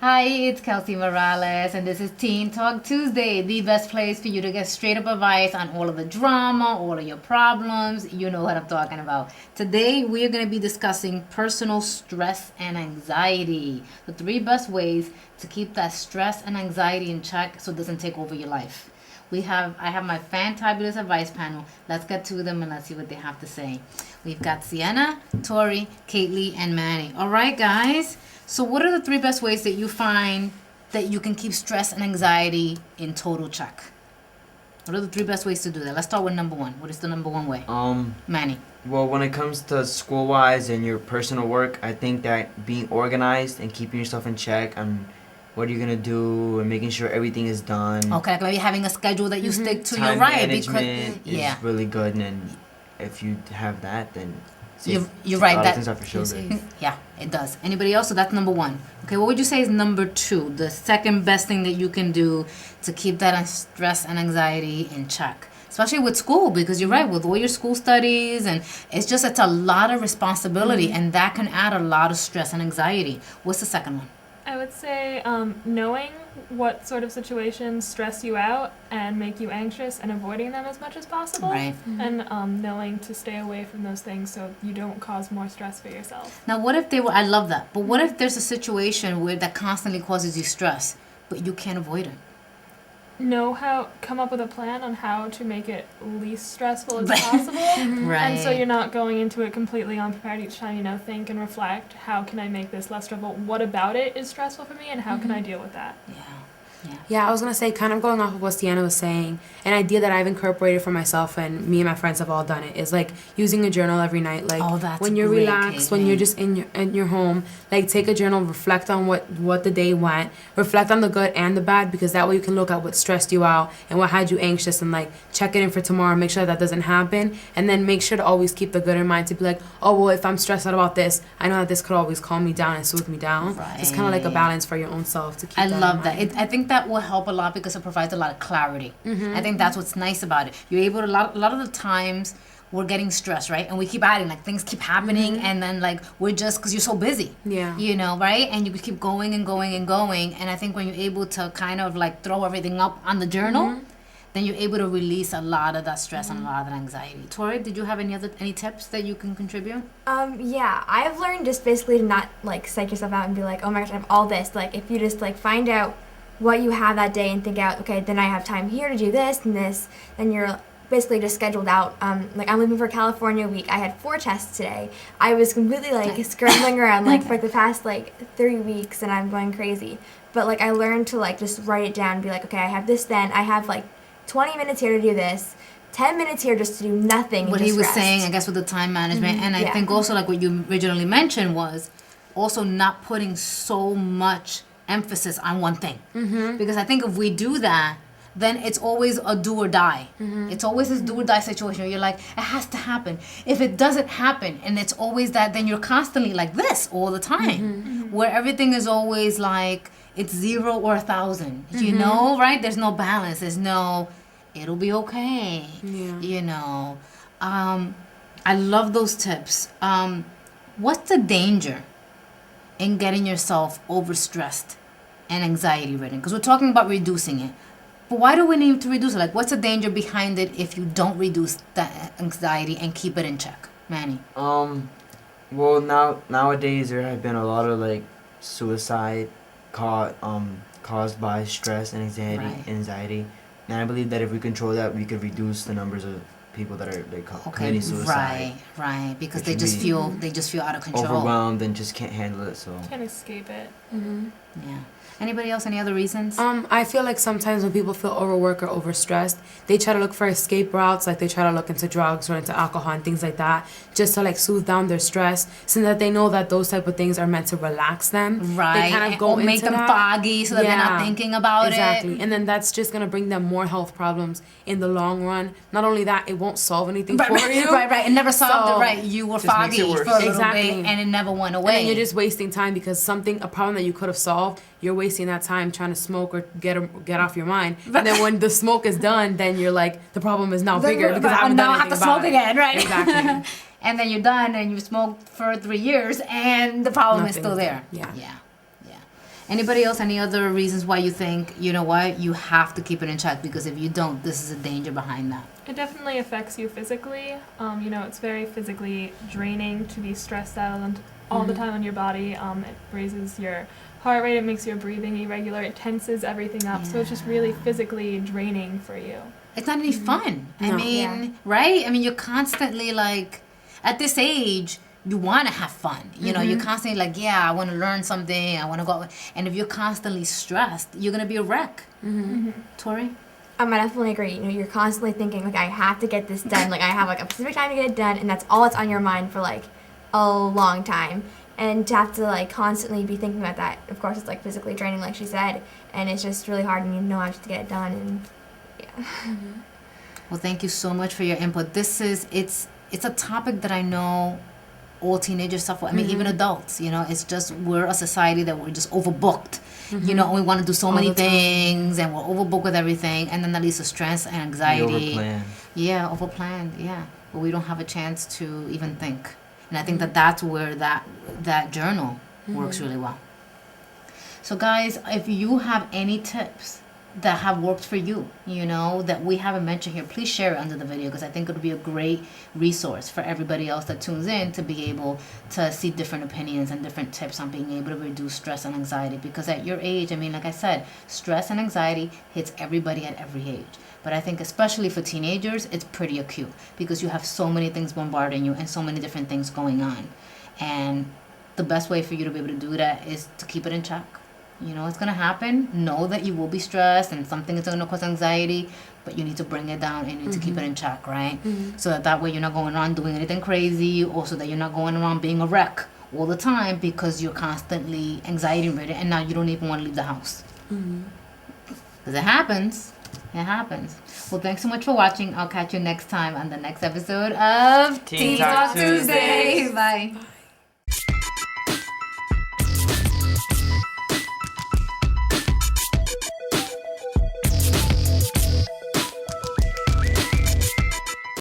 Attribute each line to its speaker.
Speaker 1: Hi, it's Kelsie Morales, and this is Teen Talk Tuesday, the best place for you to get straight up advice on all of the drama, all of your problems. You know what I'm talking about. Today, we are going to be discussing personal stress and anxiety. The three best ways to keep that stress and anxiety in check so it doesn't take over your life. I have my fantabulous advice panel. Let's get to them and let's see what they have to say. We've got Sienna, Tori, Kaylee, and Manny. All right, guys. So what are the three best ways that you find that you can keep stress and anxiety in total check? What are the three best ways to do that? Let's start with number one. What is the number one way? Manny.
Speaker 2: Well, when it comes to school-wise and your personal work, I think that being organized and keeping yourself in check on what you're going to do and making sure everything is done.
Speaker 1: Okay, like having a schedule that you stick to.
Speaker 2: Time
Speaker 1: You're right.
Speaker 2: management is really good, and if you have that, then
Speaker 1: you're right.
Speaker 2: That things off your shoulders.
Speaker 1: Yeah, it does. Anybody else? So that's number one. Okay, what would you say is number two? The second best thing that you can do to keep that stress and anxiety in check, especially with school, because you're right, with all your school studies, and it's a lot of responsibility, and that can add a lot of stress and anxiety. What's the second one?
Speaker 3: I would say knowing what sort of situations stress you out and make you anxious and avoiding them as much as possible.
Speaker 1: Right.
Speaker 3: And knowing to stay away from those things so you don't cause more stress for yourself.
Speaker 1: Now, what if I love that, but what if there's a situation where that constantly causes you stress, but you can't avoid it?
Speaker 3: Come up with a plan on how to make it least stressful as possible.
Speaker 1: Right.
Speaker 3: And so you're not going into it completely unprepared each time, think and reflect, how can I make this less stressful? What about it is stressful for me and how can I deal with that?
Speaker 4: Yeah, I was going to say, kind of going off of what Sienna was saying, an idea that I've incorporated for myself and me and my friends have all done it is like using a journal every night. Like when you're relaxed, when you're just in your home, like take a journal, reflect on what the day went, reflect on the good and the bad, because that way you can look at what stressed you out and what had you anxious and like check it in for tomorrow, make sure that doesn't happen, and then make sure to always keep the good in mind to be like, oh, well, if I'm stressed out about this, I know that this could always calm me down and soothe me down. Right. So it's kind of like a balance for your own self to keep that in
Speaker 1: love
Speaker 4: mind.
Speaker 1: that. I think that will help a lot because it provides a lot of clarity. I think that's what's nice about it. You're able to, a lot of the times we're getting stressed, right? And we keep adding, like things keep happening, and then like we're just, because you're so busy.
Speaker 4: Yeah.
Speaker 1: Right? And you keep going and going and going. And I think when you're able to kind of like throw everything up on the journal, then you're able to release a lot of that stress and a lot of that anxiety. Tori, did you have any tips that you can contribute?
Speaker 5: Yeah, I've learned just basically to not like psych yourself out and be like, oh my gosh, I have all this. Like if you just like find out what you have that day and think out, okay, then I have time here to do this and this, then you're basically just scheduled out. Like I'm leaving for California week. I had 4 tests today. I was completely like scrambling around like for the past like 3 weeks, and I'm going crazy. But like I learned to like just write it down and be like, okay, I have this then. I have like 20 minutes here to do this. 10 minutes here just to do nothing.
Speaker 1: What
Speaker 5: and
Speaker 1: he was
Speaker 5: rest.
Speaker 1: saying, I guess, with the time management, and I think also like what you originally mentioned was also not putting so much emphasis on one thing, because I think if we do that, then it's always a do or die. It's always this do or die situation where you're like, it has to happen. If it doesn't happen, and it's always that, then you're constantly like this all the time, where everything is always like it's 0 or 1,000. You know, right? There's no balance. There's no, it'll be okay. You know, I love those tips. What's the danger in getting yourself overstressed and anxiety ridden? Because we're talking about reducing it, but why do we need to reduce it? Like, what's the danger behind it if you don't reduce that anxiety and keep it in check? Manny.
Speaker 2: Well, nowadays there have been a lot of like suicide caused by stress and anxiety, and I believe that if we control that, we could reduce the numbers of people that are committing suicide.
Speaker 1: Right, because they just feel out of control,
Speaker 2: overwhelmed, and just can't handle it. So
Speaker 3: Can't escape it.
Speaker 1: Yeah. Anybody else? Any other reasons?
Speaker 4: I feel like sometimes when people feel overworked or overstressed, they try to look for escape routes, like they try to look into drugs or into alcohol and things like that, just to like soothe down their stress, so that they know that those type of things are meant to relax them.
Speaker 1: Right.
Speaker 4: They kind of go
Speaker 1: or make them foggy so that they're not thinking about it.
Speaker 4: Exactly. And then that's just going to bring them more health problems in the long run. Not only that, it won't solve anything for you.
Speaker 1: Right. It never solved it, right. You were foggy for a little bit and it never went away.
Speaker 4: And then you're just wasting time because a problem that you could have solved, you're wasting that time trying to smoke or get off your mind. And then when the smoke is done, then you're like, the problem is now bigger because I haven't done anything about it.
Speaker 1: Now I have to smoke again, right?
Speaker 4: Exactly.
Speaker 1: And then you're done and you smoked for 3 years and the problem is still there.
Speaker 4: Yeah.
Speaker 1: Anybody else? Any other reasons why you think, you know what, you have to keep it in check? Because if you don't, this is a danger behind that.
Speaker 3: It definitely affects you physically. You know, it's very physically draining to be stressed out all the time on your body. It raises your heart rate. It makes your breathing irregular. It tenses everything up. So it's just really physically draining for you.
Speaker 1: It's not any fun. No. I mean, right? I mean, you're constantly like, at this age, you want to have fun. You know, you're constantly like, yeah, I want to learn something. I want to go. And if you're constantly stressed, you're going to be a wreck. Tori?
Speaker 5: I definitely agree. You know, you're constantly thinking, like, I have to get this done. Like, I have, like, a specific time to get it done. And that's all that's on your mind for, like, a long time. And to have to, like, constantly be thinking about that, of course, it's, like, physically draining, like she said. And it's just really hard, and you know I have to get it done. And, yeah.
Speaker 1: Well, thank you so much for your input. It's a topic that I know all teenagers suffer. I mean, even adults, you know, it's just, we're a society that we're just overbooked. You know, we want to do so many things, and we're overbooked with everything, and then that leads to stress and anxiety. Overplanned, yeah. But we don't have a chance to even think. And I think that's where that journal works really well. So guys, if you have any tips that have worked for you, you know, that we haven't mentioned here, please share it under the video, because I think it'll be a great resource for everybody else that tunes in to be able to see different opinions and different tips on being able to reduce stress and anxiety. Because at your age, I mean, like I said, stress and anxiety hits everybody at every age. But I think especially for teenagers, it's pretty acute, because you have so many things bombarding you and so many different things going on. And the best way for you to be able to do that is to keep it in check. You know, it's going to happen. Know that you will be stressed and something is going to cause anxiety, but you need to bring it down and you need to keep it in check, right? So that way you're not going around doing anything crazy, or so that you're not going around being a wreck all the time because you're constantly anxiety-ridden and now you don't even want to leave the house. Because it happens. It happens. Well, thanks so much for watching. I'll catch you next time on the next episode of
Speaker 2: Teen Talk Tuesdays.
Speaker 1: Bye.